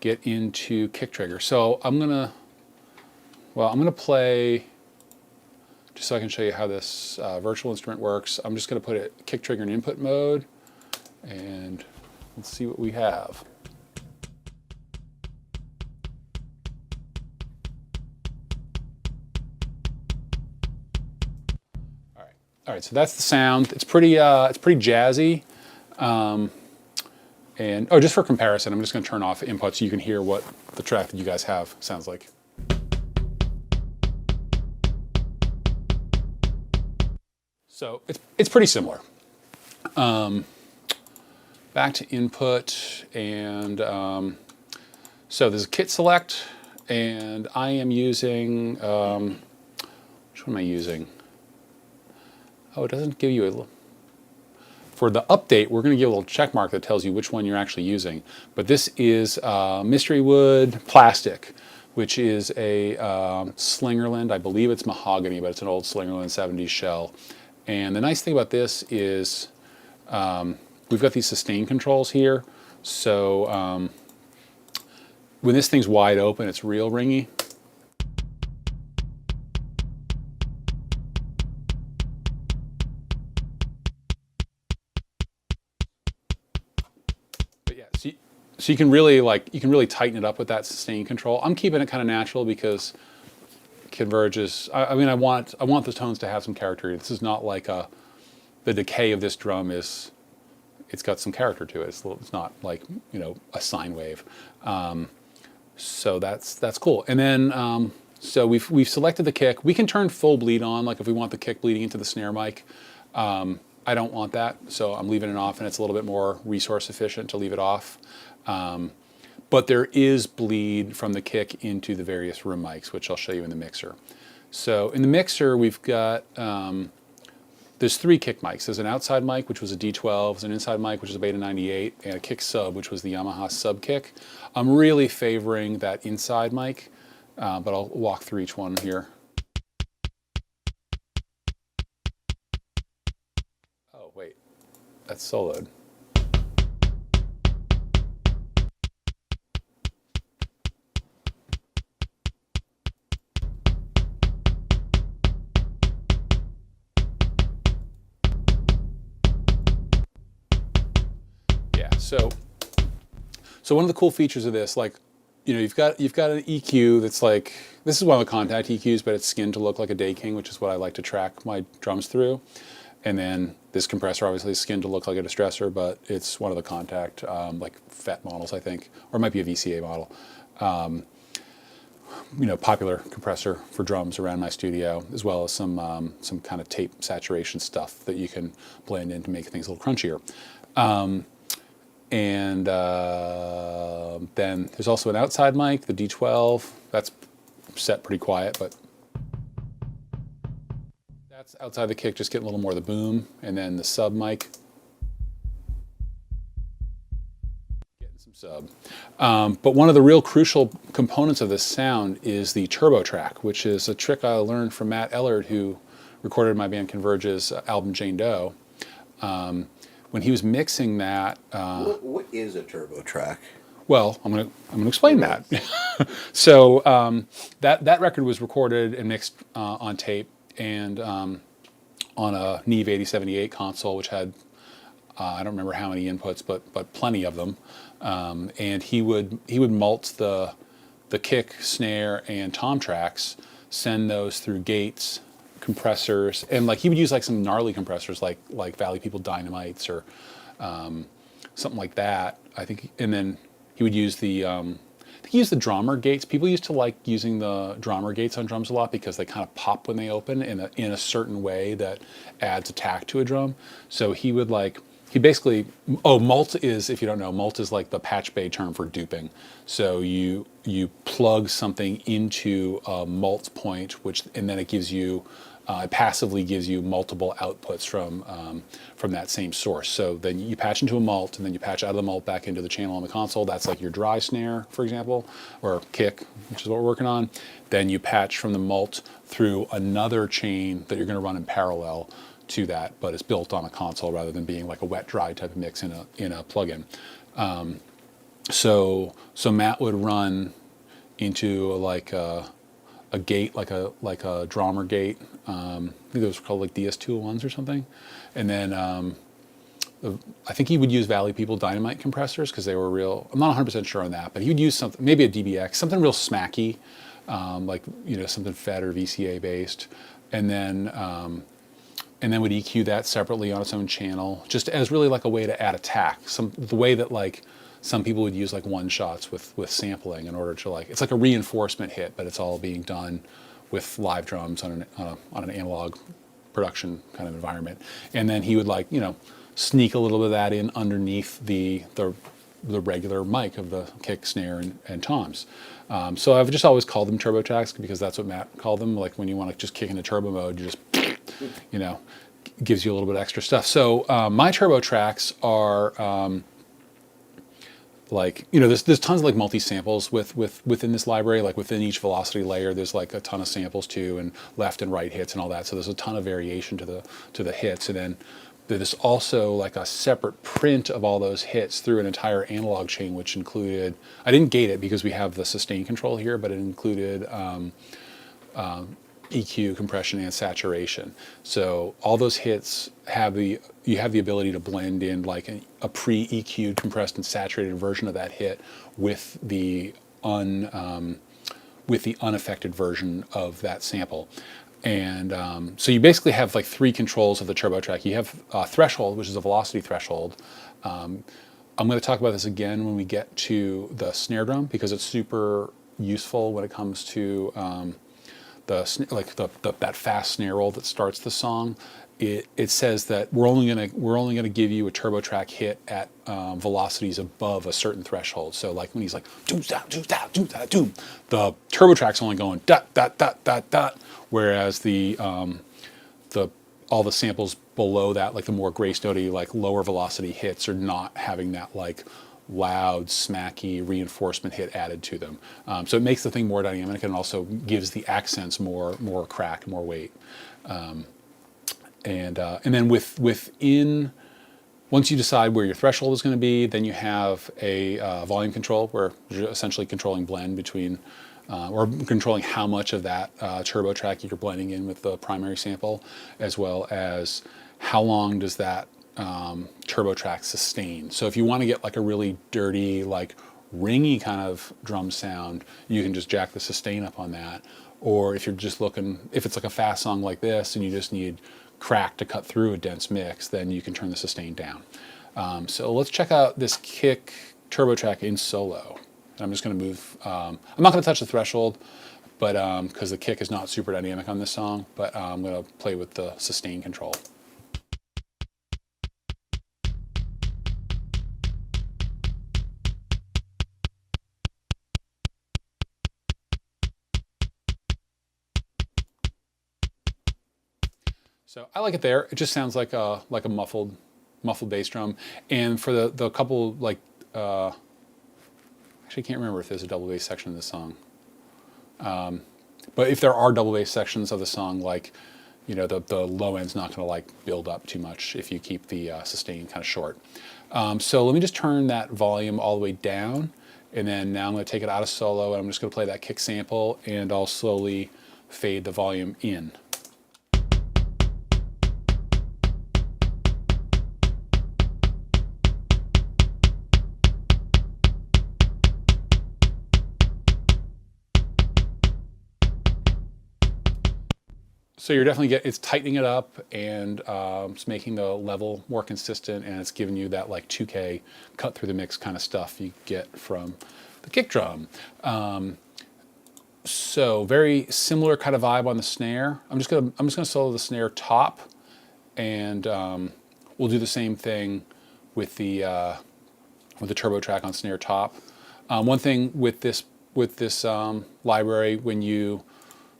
get into kick trigger. So I'm gonna play, just so I can show you how this virtual instrument works. I'm just gonna put it kick trigger in input mode, and let's see what we have. All right, so that's the sound. It's pretty jazzy. And just for comparison, I'm just going to turn off input so you can hear what the track that you guys have sounds like. So it's pretty similar. Back to input, and so there's a kit select, and I am using, which one am I using? Oh, it doesn't give you a, for the update, we're going to give a little check mark that tells you which one you're actually using. But this is Mystery Wood Plastic, which is a Slingerland. I believe it's mahogany, but it's an old Slingerland 70s shell. And the nice thing about this is we've got these sustain controls here. So when this thing's wide open, it's real ringy. So you can really tighten it up with that sustain control. I'm keeping it kind of natural because Converge is. I mean, I want the tones to have some character. This is not like the decay of this drum is. It's got some character to it. It's not like a sine wave. So that's cool. And then so we've selected the kick. We can turn full bleed on, like if we want the kick bleeding into the snare mic. I don't want that, so I'm leaving it off, and it's a little bit more resource efficient to leave it off. But there is bleed from the kick into the various room mics, which I'll show you in the mixer. So in the mixer, we've got, there's 3 kick mics. There's an outside mic, which was a D12, there's an inside mic, which is a Beta 98, and a kick sub, which was the Yamaha sub kick. I'm really favoring that inside mic, but I'll walk through each one here. Oh, wait, that's soloed. So one of the cool features of this, like, you've got an EQ that's like, this is one of the contact EQs, but it's skinned to look like a Dayking, which is what I like to track my drums through. And then this compressor obviously is skinned to look like a distressor, but it's one of the contact, like FET models, I think, or it might be a VCA model. Popular compressor for drums around my studio, as well as some kind of tape saturation stuff that you can blend in to make things a little crunchier. And then there's also an outside mic, the D12. That's set pretty quiet, but that's outside the kick, just getting a little more of the boom. And then the sub mic, getting some sub. But one of the real crucial components of this sound is the turbo track, which is a trick I learned from Matt Ellard, who recorded my band Converge's album Jane Doe. When he was mixing that, what is a turbo track? Well, I'm gonna explain that. So that record was recorded and mixed on tape and on a Neve 8078 console, which had I don't remember how many inputs, but plenty of them. And he would mult the kick, snare, and tom tracks, send those through gates, compressors, and like he would use like some gnarly compressors like Valley People Dynamites or something like that, I think. And then he would use the Drummer gates. People used to like using the Drummer gates on drums a lot because they kind of pop when they open in a certain way that adds attack to a drum. So he basically, mult is, if you don't know, mult is like the patch bay term for duping. So you plug something into a mult point, and then it gives you, it passively gives you multiple outputs from that same source. So then you patch into a mult, and then you patch out of the mult back into the channel on the console. That's like your dry snare, for example, or kick, which is what we're working on. Then you patch from the mult through another chain that you're going to run in parallel to that, but it's built on a console rather than being like a wet-dry type of mix in a plugin. So Matt would run into a gate, like a Drummer gate. I think it was called like DS201s or something. And then I think he would use Valley People Dynamite compressors because they were real. I'm not 100% sure on that, but he would use something, maybe a DBX, something real smacky, like something Fed or VCA based, and then would EQ that separately on its own channel, just as really like a way to add attack. The way that like some people would use like one shots with sampling in order to like, it's like a reinforcement hit, but it's all being done with live drums on an analog production kind of environment. And then he would like sneak a little bit of that in underneath the regular mic of the kick, snare, and toms. So I've just always called them turbo tracks because that's what Matt called them. Like when you want to just kick into turbo mode, you just gives you a little bit of extra stuff. So my turbo tracks are there's tons of like multi samples within this library. Like within each velocity layer, there's like a ton of samples too, and left and right hits and all that. So there's a ton of variation to the hits, and then there's also like a separate print of all those hits through an entire analog chain, which included, I didn't gate it because we have the sustain control here, but it included EQ, compression, and saturation. So all those hits you have the ability to blend in like a pre-EQ'd, compressed, and saturated version of that hit with the unaffected version of that sample. And so you basically have like three controls of the turbo track. You have threshold, which is a velocity threshold. I'm going to talk about this again when we get to the snare drum because it's super useful when it comes to that fast snare roll that starts the song. It says that we're only gonna give you a turbo track hit at velocities above a certain threshold. So like when he's like doom doom doom doom doom doom, the turbo track's only going dot dot dot dot dot, whereas all the samples below that, like the more grace notey, like lower velocity hits, are not having that like loud, smacky reinforcement hit added to them. So it makes the thing more dynamic and also gives the accents more crack, more weight. And then within, once you decide where your threshold is going to be, then you have a volume control where you're essentially controlling blend between, or controlling how much of that turbo track you're blending in with the primary sample, as well as how long does that turbo track sustain. So if you want to get like a really dirty, like ringy kind of drum sound, you can just jack the sustain up on that. Or if you're just looking, if it's like a fast song like this and you just need crack to cut through a dense mix, then you can turn the sustain down. So let's check out this kick turbo track in solo. And I'm just going to move, I'm not going to touch the threshold, but because the kick is not super dynamic on this song, but I'm going to play with the sustain control. So I like it there. It just sounds like a muffled bass drum. And for the couple like actually I can't remember if there's a double bass section in this song. But if there are double bass sections of the song, like the low end's not going to like build up too much if you keep the sustain kind of short. So let me just turn that volume all the way down, and then now I'm going to take it out of solo and I'm just going to play that kick sample, and I'll slowly fade the volume in. So you're definitely it's tightening it up, and it's making the level more consistent, and it's giving you that like 2K cut through the mix kind of stuff you get from the kick drum. So very similar kind of vibe on the snare. I'm just gonna solo the snare top, and we'll do the same thing with the turbo track on snare top. One thing with this library, when you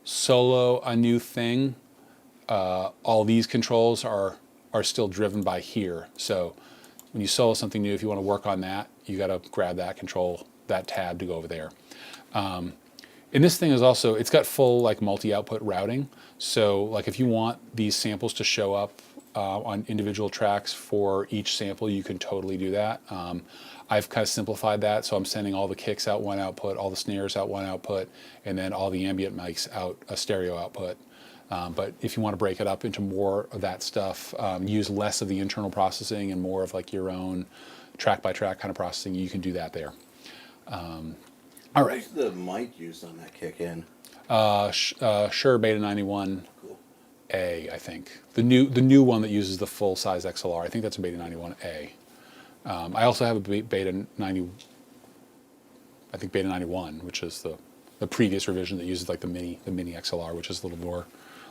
solo a new thing, all these controls are still driven by here. So when you solo something new, if you want to work on that, you got to grab that control, that tab to go over there. And this thing is also, it's got full like multi-output routing. So like if you want these samples to show up on individual tracks for each sample, you can totally do that. I've kind of simplified that, so I'm sending all the kicks out one output, all the snares out one output, and then all the ambient mics out a stereo output. But if you want to break it up into more of that stuff, use less of the internal processing and more of like your own track by track kind of processing, you can do that there. All right. What's the mic used on that kick in? Shure Beta 91A, Cool. I think. The new one that uses the full size XLR. I think that's a Beta 91A. I also have a Beta 90, I think Beta 91, which is the previous revision that uses like the mini XLR, which is a little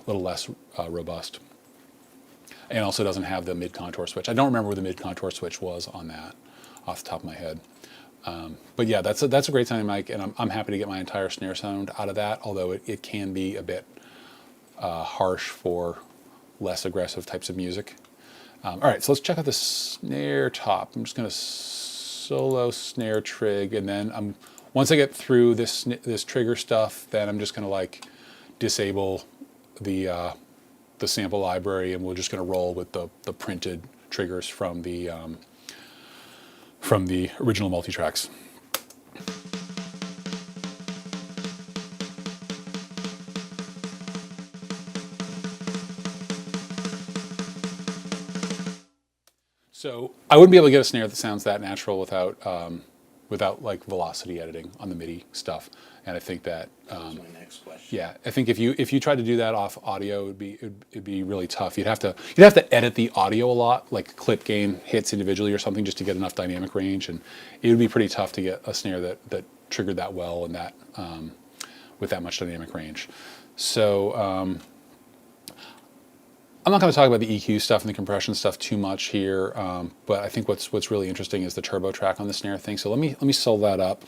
less robust, and also doesn't have the mid contour switch. I don't remember where the mid contour switch was on that, off the top of my head. But yeah, that's a great sounding mic, and I'm happy to get my entire snare sound out of that. Although it can be a bit harsh for less aggressive types of music. All right, so let's check out the snare top. I'm just going to solo snare trig, and then once I get through this trigger stuff, then I'm just going to like disable the sample library, and we're just going to roll with the printed triggers from the original multi-tracks. So I wouldn't be able to get a snare that sounds that natural without like velocity editing on the MIDI stuff, and I think that That's my next question. yeah, I think if you tried to do that off audio, it'd be really tough. You'd have to edit the audio a lot, like clip gain hits individually or something, just to get enough dynamic range, and it would be pretty tough to get a snare that triggered that well and that with that much dynamic range. So I'm not going to talk about the EQ stuff and the compression stuff too much here, but I think what's really interesting is the turbo track on the snare thing. So let me solo that up.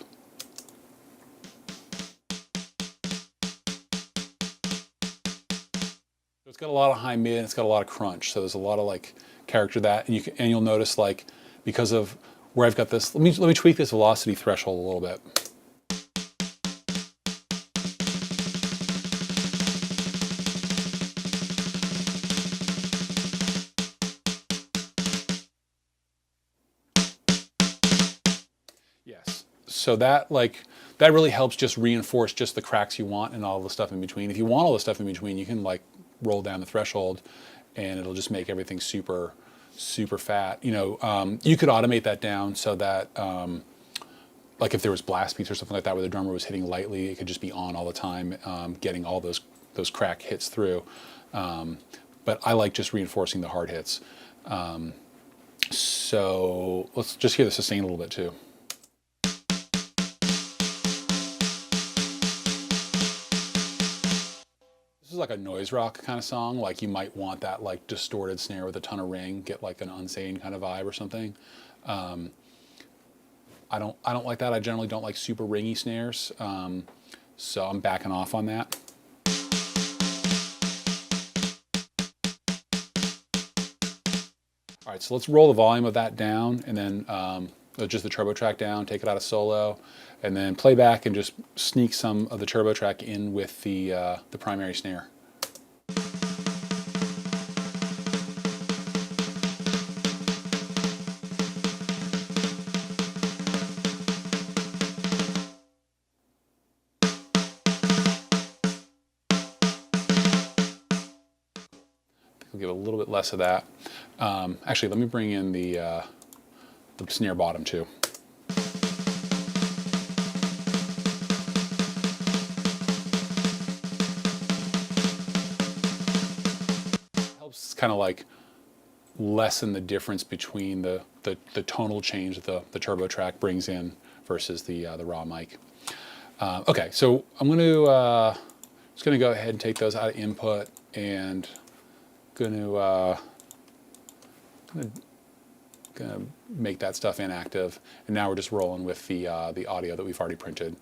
It's got a lot of high mid, and it's got a lot of crunch. So there's a lot of like character to that, and you'll notice like because of where I've got this. Let me tweak this velocity threshold a little bit. Yes. So that really helps just reinforce just the cracks you want and all the stuff in between. If you want all the stuff in between, you can like roll down the threshold, and it'll just make everything super fat. You could automate that down so that like if there was blast beats or something like that where the drummer was hitting lightly, it could just be on all the time, getting all those crack hits through. But I like just reinforcing the hard hits. So let's just hear the sustain a little bit too. This is like a noise rock kind of song. Like you might want that like distorted snare with a ton of ring, get like an Unsane kind of vibe or something. I don't like that. I generally don't like super ringy snares, so I'm backing off on that. All right, so let's roll the volume of that down, and then just the turbo track down, take it out of solo, and then play back and just sneak some of the turbo track in with the primary snare. We'll give a little bit less of that. Actually, let me bring in the snare bottom too. Helps kind of like lessen the difference between the tonal change that the turbo track brings in versus the raw mic. Okay, so I'm just going to go ahead and take those out of input and gonna make that stuff inactive, and now we're just rolling with the audio that we've already printed.